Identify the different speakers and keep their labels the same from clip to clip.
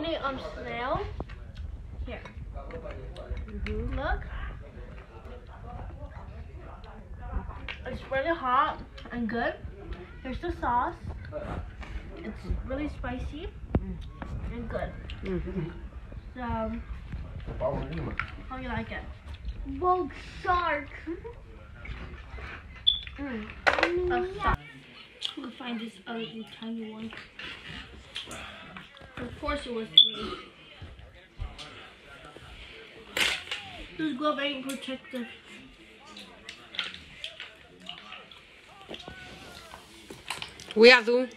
Speaker 1: only snail. Here. Look. It's really hot and good. Here's the sauce. It's really spicy and good. So, how you like it?
Speaker 2: Bold shark.
Speaker 1: I'm gonna find this other tiny one. Of course it was me. This glove ain't protective.
Speaker 3: We azul.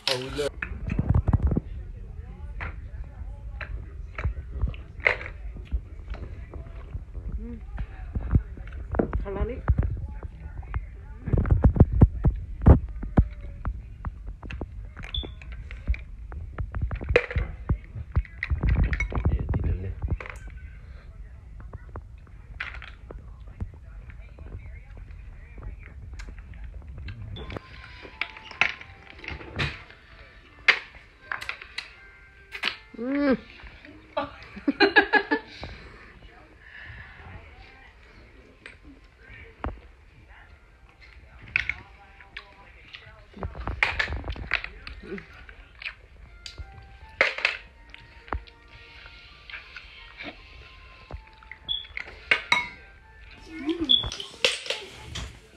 Speaker 4: Oh, we love.
Speaker 3: Kalani.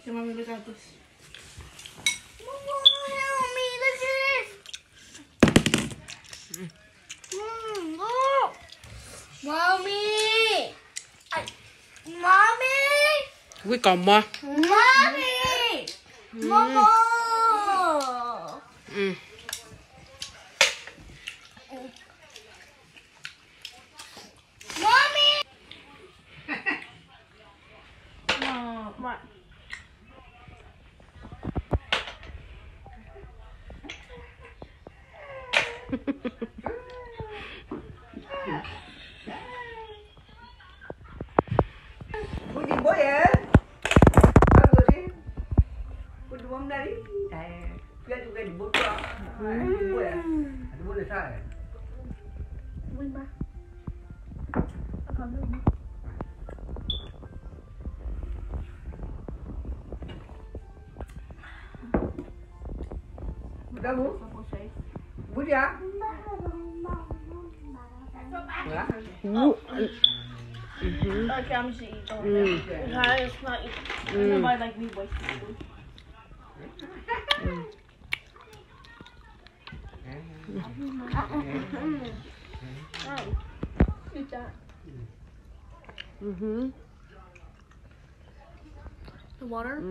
Speaker 1: Hey, mommy, look at this.
Speaker 2: Help me, look at this. Oh. Mommy. Mommy.
Speaker 3: We còn mà.
Speaker 2: Mommy. Mama. Mommy.
Speaker 1: What?
Speaker 5: Put the boy here. How good is? Put the one there. Get to get the book. The boy. The boy is high.
Speaker 1: Win ba? Còn nữa không?
Speaker 5: Đâu bố? Bố gì ạ?
Speaker 1: Okay, I'm just eating. Okay, it's not eating. Nobody like me wasting food. Eat that. The water?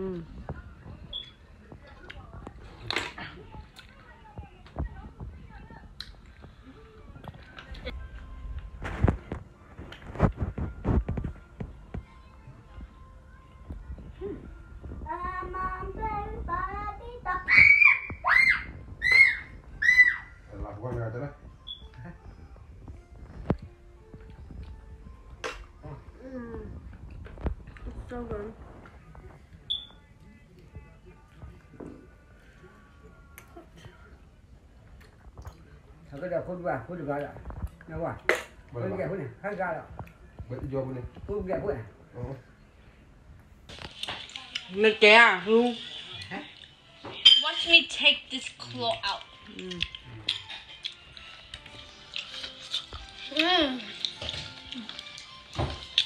Speaker 1: It's so good.
Speaker 5: Sao cái đó phun được vào lại. Nào qua. Phun cái phun này, hai ga đó.
Speaker 4: Vậy thì vô bên này.
Speaker 5: Phun cái phun này.
Speaker 3: Nó chè luôn.
Speaker 1: Watch me take this claw out.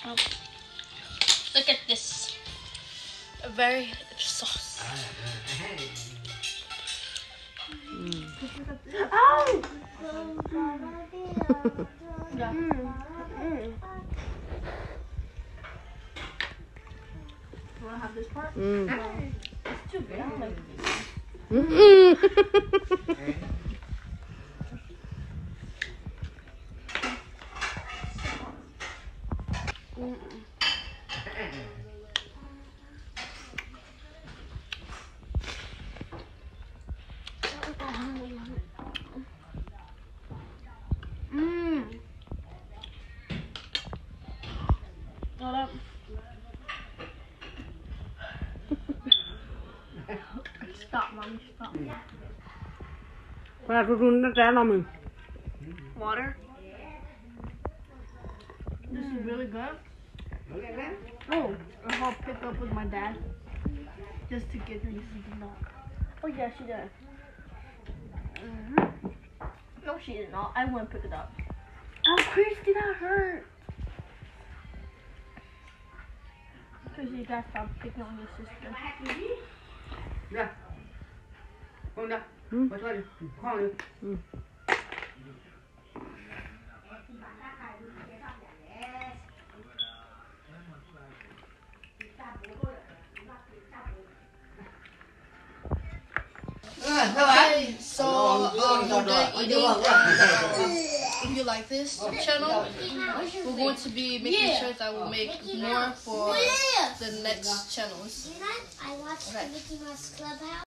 Speaker 1: Oh. Look at this. A very sauce. Oh! Yeah. You wanna have this part? It's too big. I don't like this. load up. Stop, mommy, stop.
Speaker 3: Qua run nó ra nó mình.
Speaker 1: Water. This is really good.
Speaker 5: Okay, man.
Speaker 1: Oh, I'll pick up with my dad just to get her something not. Oh yeah, she did. No, she did not. I went and pick it up. Oh, Chris, did that hurt? Because you guys stopped picking on your sister.
Speaker 5: Ra. Con ra.
Speaker 3: Ừ.
Speaker 5: Bắt thôi đi. Khoan đi.
Speaker 3: Ừ.
Speaker 6: Okay, so we're done eating. If you like this channel, we're going to be making sure that we'll make more for the next channels.
Speaker 2: I watched the Mickey Mouse Clubhouse.